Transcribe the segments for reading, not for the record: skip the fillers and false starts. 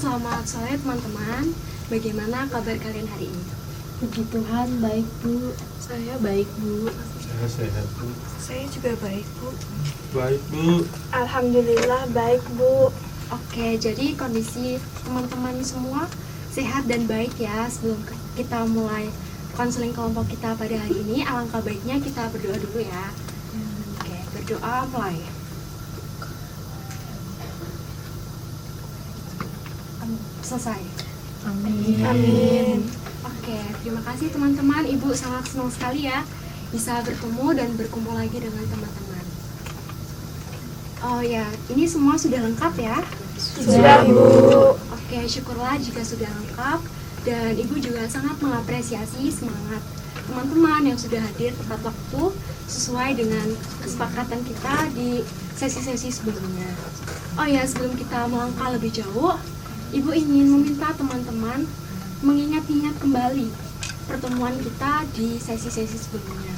selamat sore teman-teman. Bagaimana kabar kalian hari ini? Puji Tuhan, baik Bu. Saya baik Bu. Saya sehat Bu. Saya juga baik Bu. Baik Bu. Alhamdulillah baik Bu. Oke, jadi kondisi teman-teman semua sehat dan baik ya. Sebelum kita mulai konseling kelompok kita pada hari ini, alangkah baiknya kita berdoa dulu ya. Oke, berdoa mulai. Selesai. Amin. Oke, terima kasih teman-teman. Ibu sangat senang sekali ya bisa bertemu dan berkumpul lagi dengan teman-teman. Oh ya, ini semua sudah lengkap ya? Sudah Bu. Oke, syukurlah jika sudah lengkap. Dan Ibu juga sangat mengapresiasi semangat teman-teman yang sudah hadir tepat waktu sesuai dengan kesepakatan kita di sesi-sesi sebelumnya. Oh ya, sebelum kita melangkah lebih jauh, Ibu ingin meminta teman-teman mengingat-ingat kembali pertemuan kita di sesi-sesi sebelumnya.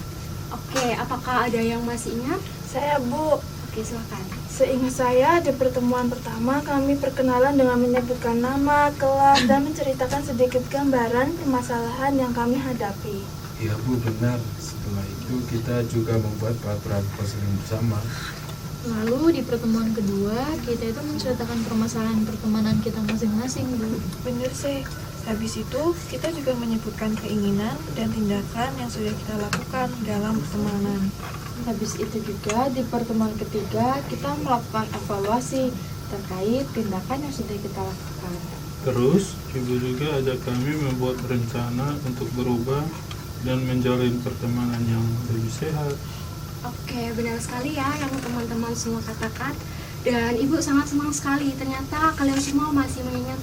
Oke, apakah ada yang masih ingat? Saya Bu. Oke, silakan. Seingat saya di pertemuan pertama kami perkenalan dengan menyebutkan nama, kelas, dan menceritakan sedikit gambaran permasalahan yang kami hadapi. Iya Bu, benar. Setelah itu kita juga membuat peraturan konseling bersama. Lalu di pertemuan kedua, kita itu menceritakan permasalahan pertemanan kita masing-masing Bu. Bener sih. Habis itu, kita juga menyebutkan keinginan dan tindakan yang sudah kita lakukan dalam pertemanan. Habis itu juga di pertemuan ketiga kita melakukan evaluasi terkait tindakan yang sudah kita lakukan. Terus, Ibu juga ajak kami membuat rencana untuk berubah dan menjalin pertemanan yang lebih sehat. Oke, benar sekali ya yang teman-teman semua katakan. Dan Ibu sangat senang sekali, ternyata kalian semua masih mengingat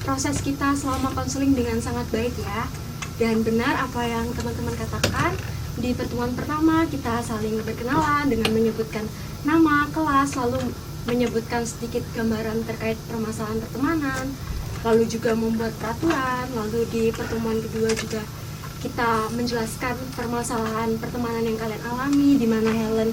proses kita selama konseling dengan sangat baik ya. Dan benar apa yang teman-teman katakan, di pertemuan pertama kita saling berkenalan dengan menyebutkan nama, kelas, lalu menyebutkan sedikit gambaran terkait permasalahan pertemanan, lalu juga membuat peraturan, lalu di pertemuan kedua juga kita menjelaskan permasalahan pertemanan yang kalian alami, di mana Helen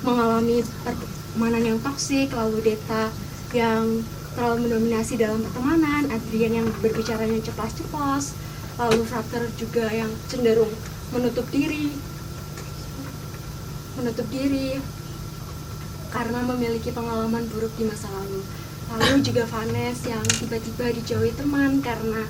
mengalami pertemanan yang toksik, lalu Deta yang terlalu mendominasi dalam pertemanan, Adrian yang berbicaranya ceplas-ceplos, lalu Frater juga yang cenderung menutup diri karena memiliki pengalaman buruk di masa lalu. Lalu juga Vanessa yang tiba-tiba dijauhi teman karena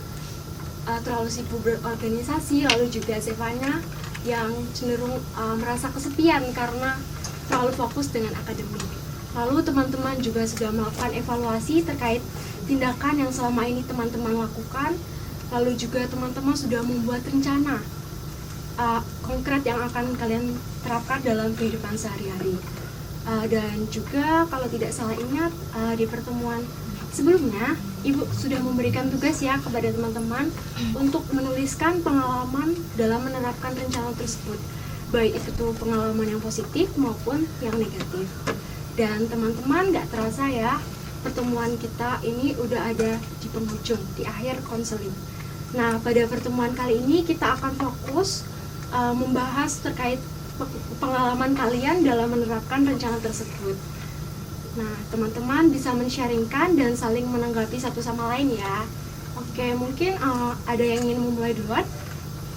terlalu sibuk berorganisasi, lalu juga Zevanya yang cenderung merasa kesepian karena terlalu fokus dengan akademik. Lalu teman-teman juga sudah melakukan evaluasi terkait tindakan yang selama ini teman-teman lakukan, lalu juga teman-teman sudah membuat rencana konkret yang akan kalian terapkan dalam kehidupan sehari-hari. Dan juga kalau tidak salah ingat di pertemuan sebelumnya, Ibu sudah memberikan tugas ya kepada teman-teman untuk menuliskan pengalaman dalam menerapkan rencana tersebut, baik itu pengalaman yang positif maupun yang negatif. Dan teman-teman gak terasa ya, pertemuan kita ini udah ada di penghujung, di akhir konseling. Nah, pada pertemuan kali ini kita akan fokus membahas terkait pengalaman kalian dalam menerapkan rencana tersebut. Nah, teman-teman bisa men-sharingkan dan saling menanggapi satu sama lain ya. Oke, mungkin ada yang ingin memulai duluan?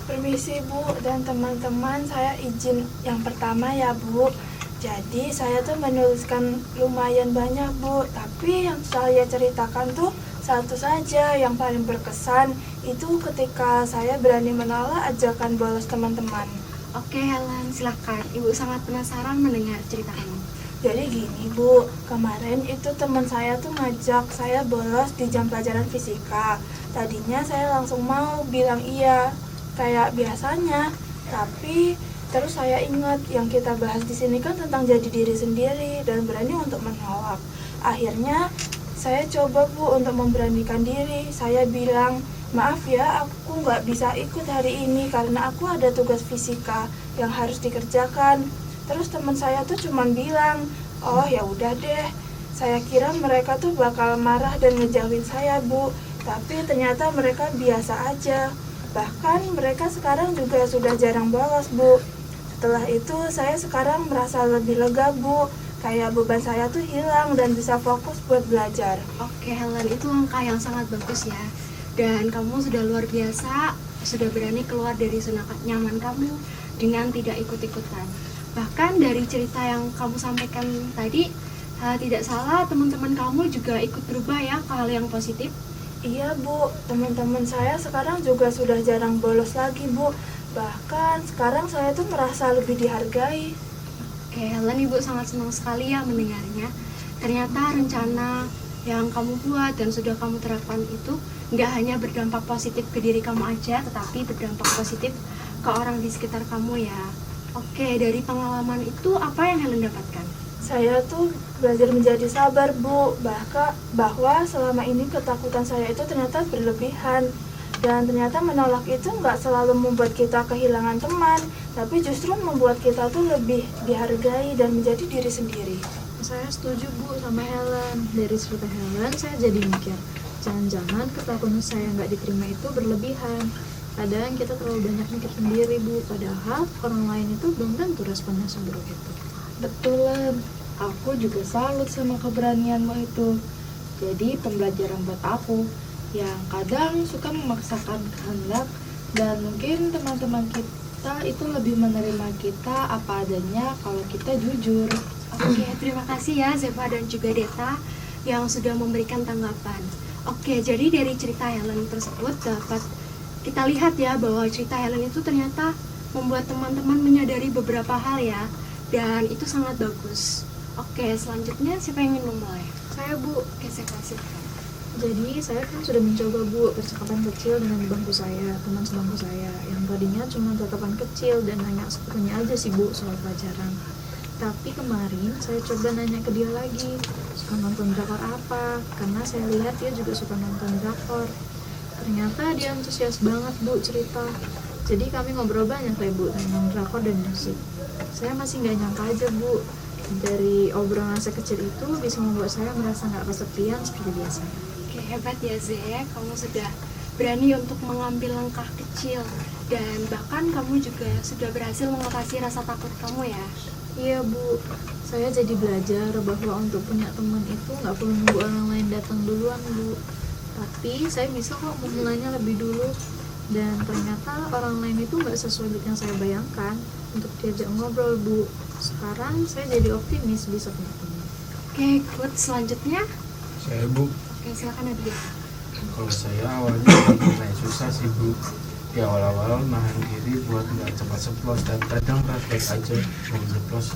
Permisi Bu dan teman-teman, saya izin yang pertama ya Bu. Jadi saya tuh menuliskan lumayan banyak Bu, tapi yang saya ceritakan tuh satu saja yang paling berkesan itu ketika saya berani menolak ajakan bolos teman-teman. Oke Helen, silakan. Ibu sangat penasaran mendengar cerita kamu. Jadi gini Bu, kemarin itu teman saya tuh ngajak saya bolos di jam pelajaran fisika. Tadinya saya langsung mau bilang iya, kayak biasanya. Tapi terus saya ingat yang kita bahas di sini kan tentang jadi diri sendiri dan berani untuk menolak. Akhirnya saya coba Bu untuk memberanikan diri. Saya bilang, maaf ya, aku nggak bisa ikut hari ini karena aku ada tugas fisika yang harus dikerjakan. Terus teman saya tuh cuman bilang, oh ya udah deh. Saya kira mereka tuh bakal marah dan ngejauhin saya Bu, tapi ternyata mereka biasa aja. Bahkan mereka sekarang juga sudah jarang bolos Bu. Setelah itu saya sekarang merasa lebih lega Bu, Kayak beban saya tuh hilang dan bisa fokus buat belajar. Oke Helen, itu langkah yang sangat bagus ya. Dan kamu sudah luar biasa, sudah berani keluar dari zona nyaman kamu dengan tidak ikut-ikutan. Bahkan dari cerita yang kamu sampaikan tadi, tidak salah teman-teman kamu juga ikut berubah ya ke hal yang positif. Iya Bu, teman-teman saya sekarang juga sudah jarang bolos lagi Bu. Bahkan sekarang saya tuh merasa lebih dihargai. Oke Helen, Ibu sangat senang sekali ya mendengarnya. Ternyata rencana yang kamu buat dan sudah kamu terapkan itu nggak hanya berdampak positif ke diri kamu aja, tetapi berdampak positif ke orang di sekitar kamu ya. Oke, dari pengalaman itu apa yang Helen dapatkan? Saya tuh belajar menjadi sabar Bu, bahwa selama ini ketakutan saya itu ternyata berlebihan. Dan ternyata menolak itu nggak selalu membuat kita kehilangan teman, tapi justru membuat kita tuh lebih dihargai dan menjadi diri sendiri. Saya setuju Bu sama Helen. Dari cerita Helen saya jadi mikir, jangan-jangan ketakutan saya nggak diterima itu berlebihan. Kadang kita terlalu banyak mikir sendiri Bu, padahal orang lain itu belum tentu responnya seburuk itu. Betulan, aku juga salut sama keberanianmu itu. Jadi pembelajaran buat aku yang kadang suka memaksakan kehendak, dan mungkin teman-teman kita itu lebih menerima kita apa adanya kalau kita jujur. Oke, terima kasih ya Zeva dan juga Deta yang sudah memberikan tanggapan. Oke, jadi dari cerita Helen tersebut dapat kita lihat ya bahwa cerita Helen itu ternyata membuat teman-teman menyadari beberapa hal ya, dan itu sangat bagus. Oke, selanjutnya siapa yang ingin memulai? Saya Bu. Oke, saya kasih. Jadi saya kan sudah mencoba Bu percakapan kecil dengan bangku saya, teman sebangku saya yang tadinya cuma tatapan kecil dan nanya seputarnya aja sih Bu soal pelajaran. Tapi kemarin saya coba nanya ke dia lagi, suka nonton drakor apa, karena saya lihat dia juga suka nonton drakor. Ternyata dia antusias banget Bu cerita. Jadi kami ngobrol banyak deh Bu tentang drakor dan musik. Saya masih nggak nyangka aja Bu, dari obrolan sekecil itu bisa membuat saya merasa nggak kesepian seperti biasanya. Oke, hebat ya Ze, kamu sudah berani untuk mengambil langkah kecil dan bahkan kamu juga sudah berhasil mengatasi rasa takut kamu ya. Iya Bu, saya jadi belajar bahwa untuk punya teman itu nggak perlu nunggu orang lain datang duluan Bu. Tapi saya bisa kok memulainya lebih dulu. Dan ternyata orang lain itu nggak sesulit yang saya bayangkan untuk diajak ngobrol Bu. Sekarang saya jadi optimis bisa punya teman. Oke, good. Selanjutnya, Saya Bu, oke silakan Nadia. kalau saya awalnya mulai susah sih Bu. Di awal-awal nahan diri buat nggak cepat ceplos dan kadang refleks aja mau ceplos.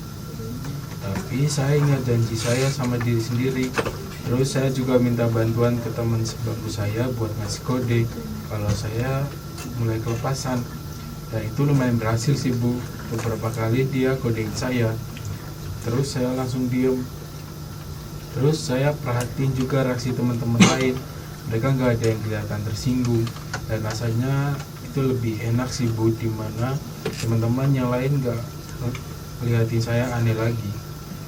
Tapi saya ingat janji saya sama diri sendiri. Terus saya juga minta bantuan ke teman sebangku saya buat ngasih kode kalau saya mulai kelepasan. Dan itu lumayan berhasil sih Bu. Beberapa kali dia kodein saya. Terus saya langsung diem. Terus saya perhatiin juga reaksi teman-teman lain. Mereka nggak ada yang kelihatan tersinggung. Dan rasanya itu lebih enak sih Bu, dimana teman-teman yang lain nggak ngeliatin saya aneh lagi.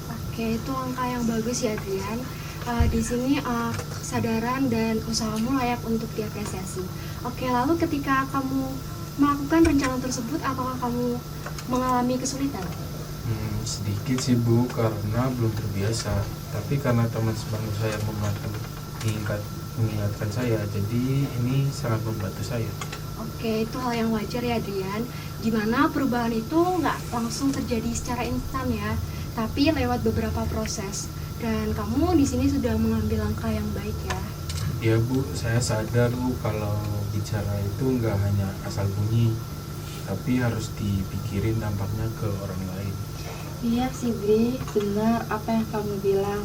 Oke, itu langkah yang bagus ya Adrian. Di sini kesadaran dan usahamu layak untuk diapresiasi. Oke, lalu ketika kamu melakukan rencana tersebut, apakah kamu mengalami kesulitan? Sedikit sih Bu, karena belum terbiasa. Tapi karena teman sebangku saya mengingatkan saya, jadi ini sangat membantu saya. Oke, itu hal yang wajar ya Adrian. Dimana perubahan itu nggak langsung terjadi secara instan ya, tapi lewat beberapa proses. Dan kamu di sini sudah mengambil langkah yang baik ya. Ya Bu, saya sadar Bu kalau bicara itu nggak hanya asal bunyi, tapi harus dipikirin dampaknya ke orang lain. Iya sih Bri, benar apa yang kamu bilang.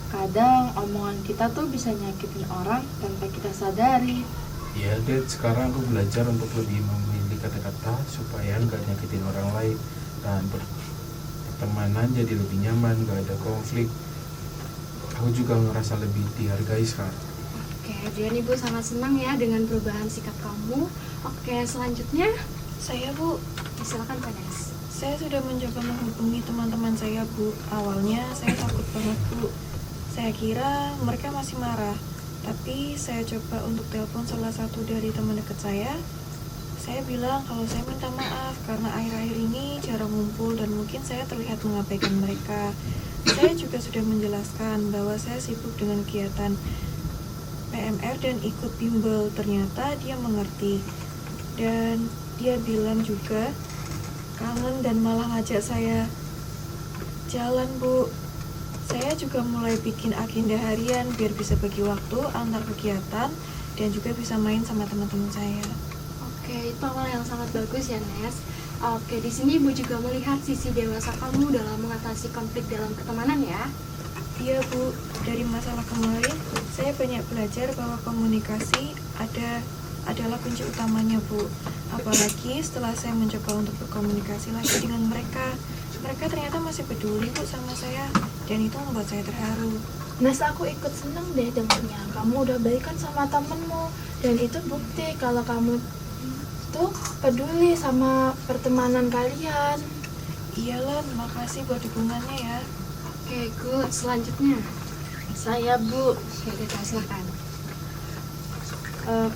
Kadang omongan kita tuh bisa nyakitin orang tanpa kita sadari. Ya Dad, sekarang aku belajar untuk lebih memilih kata-kata supaya nggak nyakitin orang lain dan pertemanan jadi lebih nyaman, nggak ada konflik. Aku juga ngerasa lebih dihargai sekarang. Oke, Adrian, Ibu sangat senang ya dengan perubahan sikap kamu. Oke, selanjutnya Saya Bu, silakan Panas. saya sudah mencoba menghubungi teman-teman saya Bu. Awalnya saya takut banget Bu. Saya kira mereka masih marah. Tapi saya coba untuk telepon salah satu dari teman dekat saya. Saya bilang kalau saya minta maaf karena akhir-akhir ini jarang ngumpul dan mungkin saya terlihat mengabaikan mereka. Saya juga sudah menjelaskan bahwa saya sibuk dengan kegiatan PMR dan ikut bimbel. Ternyata dia mengerti. Dan dia bilang juga kangen dan malah ngajak saya jalan, Bu. Saya juga mulai bikin agenda harian biar bisa bagi waktu antar kegiatan dan juga bisa main sama teman-teman saya. Oke, itu awal yang sangat bagus ya, Nes. Oke, di sini Ibu juga melihat sisi dewasa kamu dalam mengatasi konflik dalam pertemanan ya. Iya, Bu, dari masalah kemarin saya banyak belajar bahwa komunikasi adalah kunci utamanya, Bu. Apalagi setelah saya mencoba untuk berkomunikasi lagi dengan mereka. Mereka ternyata masih peduli, Bu, sama saya, dan itu membuat saya terharu. Nes, aku ikut seneng deh dengarnya. Kamu udah baikan sama temenmu, dan itu bukti kalau kamu tuh peduli sama pertemanan kalian. Iyalah, makasih buat dukungannya ya. Oke, good. Selanjutnya. Saya, Bu. Oke, Deta, silakan.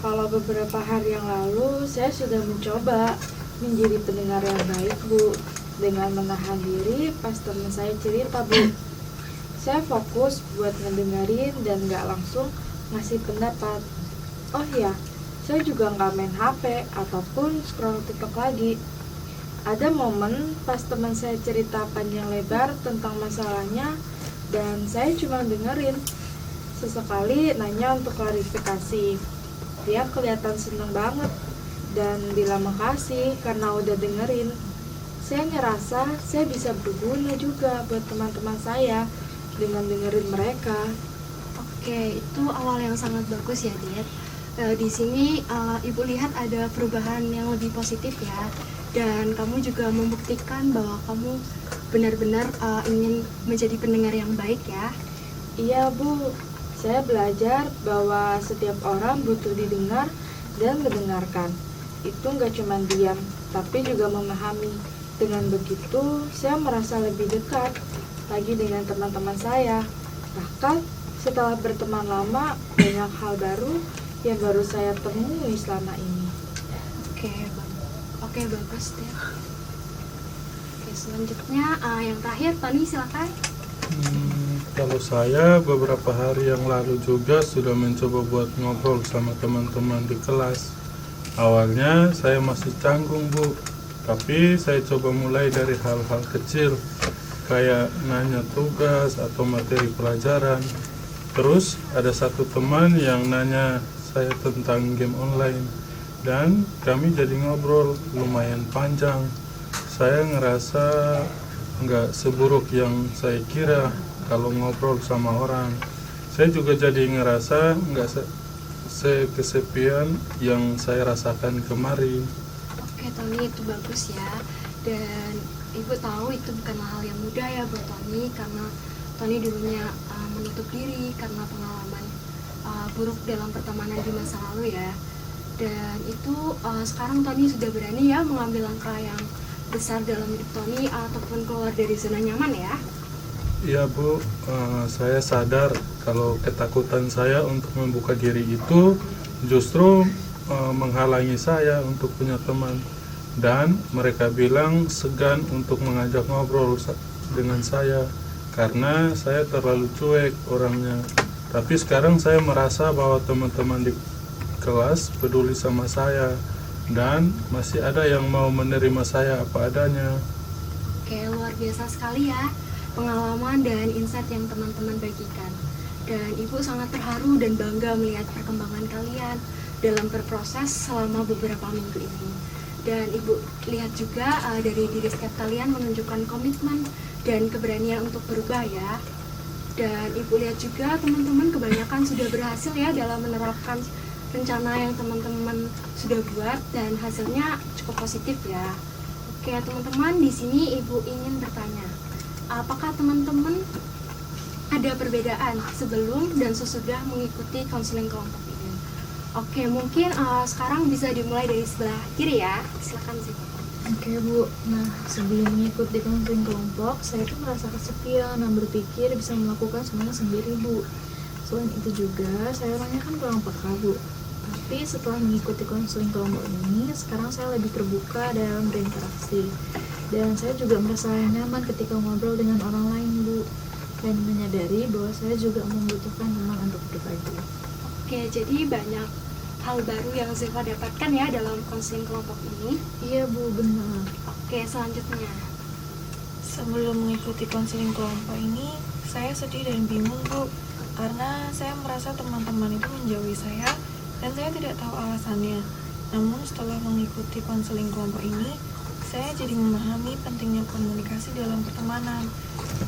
Kalau beberapa hari yang lalu saya sudah mencoba menjadi pendengar yang baik, Bu, dengan menahan diri pas teman saya cerita, Bu. Saya fokus buat ngedengerin dan gak langsung ngasih pendapat. Oh iya, saya juga gak main HP ataupun scroll TikTok lagi. Ada momen pas teman saya cerita panjang lebar tentang masalahnya dan saya cuma dengerin. Sesekali nanya untuk klarifikasi. Dia kelihatan seneng banget dan bilang makasih karena udah dengerin. Saya ngerasa saya bisa berguna juga buat teman-teman saya dengan dengerin mereka. Oke, itu awal yang sangat bagus ya, Dit. Di sini Ibu lihat ada perubahan yang lebih positif ya. Dan kamu juga membuktikan bahwa kamu benar-benar ingin menjadi pendengar yang baik ya. Iya, Bu. Saya belajar bahwa setiap orang butuh didengar dan mendengarkan. Itu nggak cuma diam, tapi juga memahami. Dengan begitu, saya merasa lebih dekat lagi dengan teman-teman saya. Bahkan setelah berteman lama, banyak hal baru yang baru saya temui selama ini. Oke, bagus deh. Oke, selanjutnya yang terakhir, Tony silakan. Kalau saya beberapa hari yang lalu juga sudah mencoba buat ngobrol sama teman-teman di kelas. Awalnya saya masih canggung, Bu, tapi saya coba mulai dari hal-hal kecil kayak nanya tugas atau materi pelajaran. Terus ada satu teman yang nanya saya tentang game online dan kami jadi ngobrol lumayan panjang. Saya ngerasa nggak seburuk yang saya kira kalau ngobrol sama orang. Saya juga jadi ngerasa nggak kesepian yang saya rasakan kemarin. Oke, Tony, itu bagus ya. Dan Ibu tahu itu bukanlah hal yang mudah ya buat Tony, karena Tony dulunya menutup diri karena pengalaman buruk dalam pertemanan di masa lalu ya. Dan itu sekarang Tony sudah berani ya mengambil langkah yang besar dalam hidup Tony ataupun keluar dari zona nyaman ya. Iya, Bu, saya sadar kalau ketakutan saya untuk membuka diri itu justru menghalangi saya untuk punya teman. Dan mereka bilang segan untuk mengajak ngobrol dengan saya karena saya terlalu cuek orangnya. Tapi sekarang saya merasa bahwa teman-teman di kelas peduli sama saya dan masih ada yang mau menerima saya apa adanya. Oke, luar biasa sekali ya pengalaman dan insight yang teman-teman bagikan. Dan Ibu sangat terharu dan bangga melihat perkembangan kalian dalam berproses selama beberapa minggu ini. Dan Ibu lihat juga dari diri setiap kalian menunjukkan komitmen dan keberanian untuk berubah ya. Dan Ibu lihat juga teman-teman kebanyakan sudah berhasil ya dalam menerapkan rencana yang teman-teman sudah buat dan hasilnya cukup positif ya. Oke, teman-teman, di sini Ibu ingin bertanya, apakah teman-teman ada perbedaan sebelum dan sesudah mengikuti konseling kelompok ini? Oke, mungkin sekarang bisa dimulai dari sebelah kiri ya. Silakan sih. Oke, Bu, nah sebelum mengikuti konseling kelompok, saya tuh merasa kesepian dan berpikir bisa melakukan semuanya sendiri, Bu. Selain itu juga, saya orangnya kan kurang peka, Bu. Tapi setelah mengikuti konseling kelompok ini, sekarang saya lebih terbuka dalam berinteraksi. Dan saya juga merasa nyaman ketika ngobrol dengan orang lain, Bu. dan menyadari bahwa saya juga membutuhkan teman untuk berbagi. Oke, jadi banyak hal baru yang Zefa dapatkan ya dalam konseling kelompok ini. Iya Bu, benar. Oke, selanjutnya. Sebelum mengikuti konseling kelompok ini, saya sedih dan bingung Bu, karena saya merasa teman-teman itu menjauhi saya dan saya tidak tahu alasannya. Namun setelah mengikuti konseling kelompok ini, saya jadi memahami pentingnya komunikasi dalam pertemanan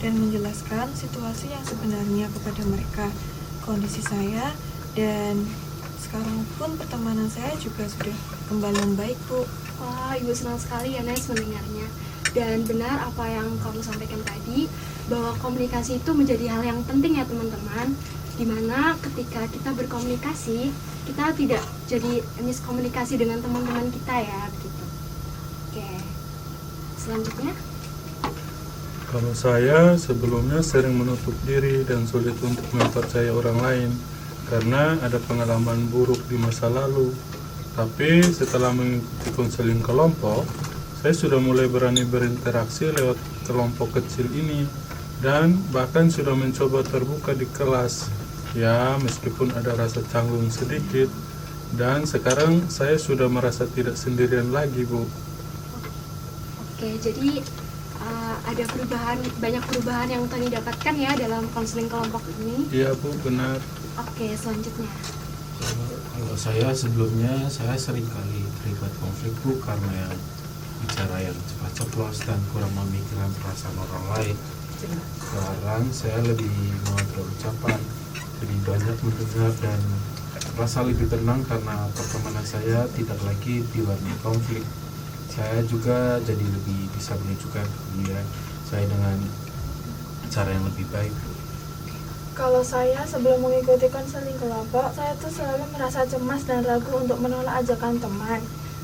dan menjelaskan situasi yang sebenarnya kepada mereka, kondisi saya, dan sekarang pun pertemanan saya juga sudah kembali membaik Bu. Wah, Ibu senang sekali ya Nes mendengarnya. Dan benar apa yang kamu sampaikan tadi, bahwa komunikasi itu menjadi hal yang penting ya teman-teman. Dimana ketika kita berkomunikasi, kita tidak jadi miskomunikasi dengan teman-teman kita ya, begitu. Oke, selanjutnya. Kalau saya sebelumnya sering menutup diri dan sulit untuk mempercayai orang lain karena ada pengalaman buruk di masa lalu. Tapi setelah mengikuti konseling kelompok, saya sudah mulai berani berinteraksi lewat kelompok kecil ini dan bahkan sudah mencoba terbuka di kelas. Ya, meskipun ada rasa canggung sedikit, dan sekarang saya sudah merasa tidak sendirian lagi, Bu. Oke, jadi ada banyak perubahan yang Tony dapatkan ya dalam konseling kelompok ini. Iya, Bu, benar. Oke, selanjutnya. Kalau saya sebelumnya saya sering kali terlibat konflik Bu karena bicara yang cepat ceplos dan kurang memikirkan perasaan orang lain. Sekarang saya lebih mengontrol ucapan, lebih banyak mendengar dan merasa lebih tenang karena pertemanan saya tidak lagi diwarnai konflik. Saya juga jadi lebih bisa menunjukkan kepedulian saya dengan cara yang lebih baik. Kalau saya sebelum mengikuti konseling kelompok, saya tuh selalu merasa cemas dan ragu untuk menolak ajakan teman.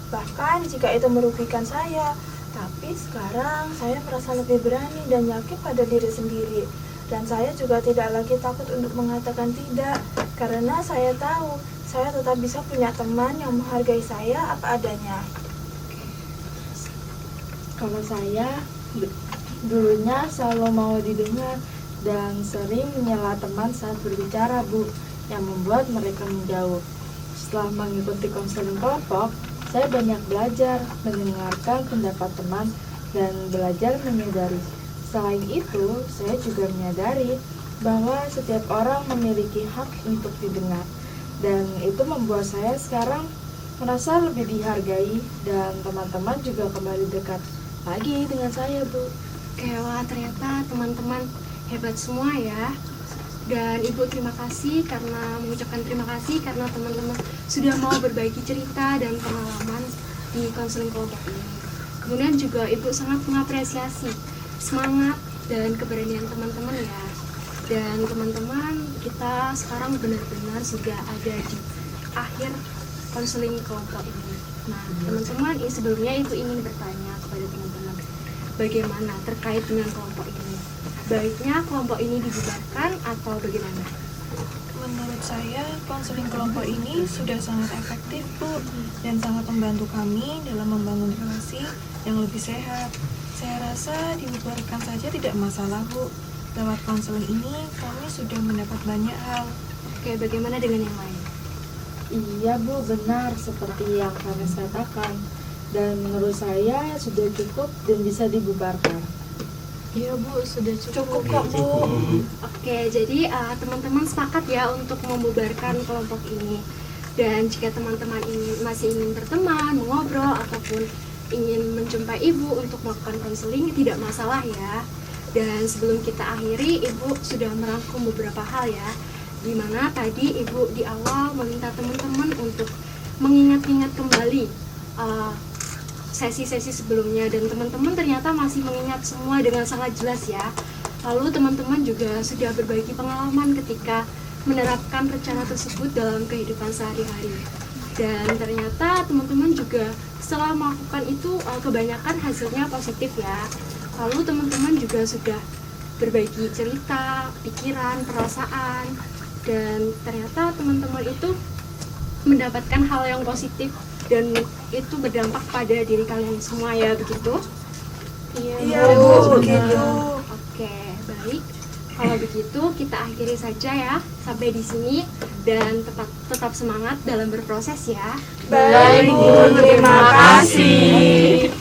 Bahkan jika itu merugikan saya. Tapi sekarang saya merasa lebih berani dan yakin pada diri sendiri. Dan saya juga tidak lagi takut untuk mengatakan tidak. Karena saya tahu saya tetap bisa punya teman yang menghargai saya apa adanya. Kalau saya dulunya selalu mau didengar dan sering menyela teman saat berbicara, Bu, yang membuat mereka menjauh. Setelah mengikuti konseling kelompok, saya banyak belajar mendengarkan pendapat teman dan belajar menyadari. Selain itu, saya juga menyadari bahwa setiap orang memiliki hak untuk didengar, dan itu membuat saya sekarang merasa lebih dihargai dan teman-teman juga kembali dekat lagi dengan saya, Bu. Oke, wah ternyata teman-teman hebat semua ya. Dan Ibu terima kasih karena mengucapkan terima kasih karena teman-teman sudah mau berbagi cerita dan pengalaman di konseling kelompok ini. Kemudian juga Ibu sangat mengapresiasi semangat dan keberanian teman-teman ya. Dan teman-teman, kita sekarang benar-benar sudah ada di akhir konseling kelompok ini. Nah, teman-teman, sebelumnya Ibu ingin bertanya kepada teman-teman, bagaimana terkait dengan kelompok ini? Baiknya kelompok ini dibubarkan atau bagaimana? Menurut saya, konseling kelompok ini sudah sangat efektif, Bu, dan sangat membantu kami dalam membangun relasi yang lebih sehat. Saya rasa dibubarkan saja tidak masalah, Bu. Lewat konseling ini, kami sudah mendapat banyak hal. Oke, bagaimana dengan yang lain? Iya, Bu, benar seperti yang Kames katakan. Dan menurut saya sudah cukup dan bisa dibubarkan. Iya Bu, sudah cukup. Cukup kok, Bu. Oke, jadi teman-teman sepakat ya untuk membubarkan kelompok ini. Dan jika teman-teman masih ingin berteman, mengobrol, ataupun ingin menjumpai Ibu untuk melakukan konseling, tidak masalah ya. Dan sebelum kita akhiri, Ibu sudah merangkum beberapa hal ya. Dimana tadi Ibu di awal meminta teman-teman untuk mengingat-ingat kembali sesi-sesi sebelumnya, dan teman-teman ternyata masih mengingat semua dengan sangat jelas ya. Lalu teman-teman juga sudah berbagi pengalaman ketika menerapkan rencana tersebut dalam kehidupan sehari-hari. Dan ternyata teman-teman juga setelah melakukan itu kebanyakan hasilnya positif ya. Lalu teman-teman juga sudah berbagi cerita, pikiran, perasaan, dan ternyata teman-teman itu mendapatkan hal yang positif dan itu berdampak pada diri kalian semua ya, begitu? Iya, Bu, begitu. Oke, baik. Kalau begitu kita akhiri saja ya sampai di sini dan tetap semangat dalam berproses ya. Baik Bu, terima kasih.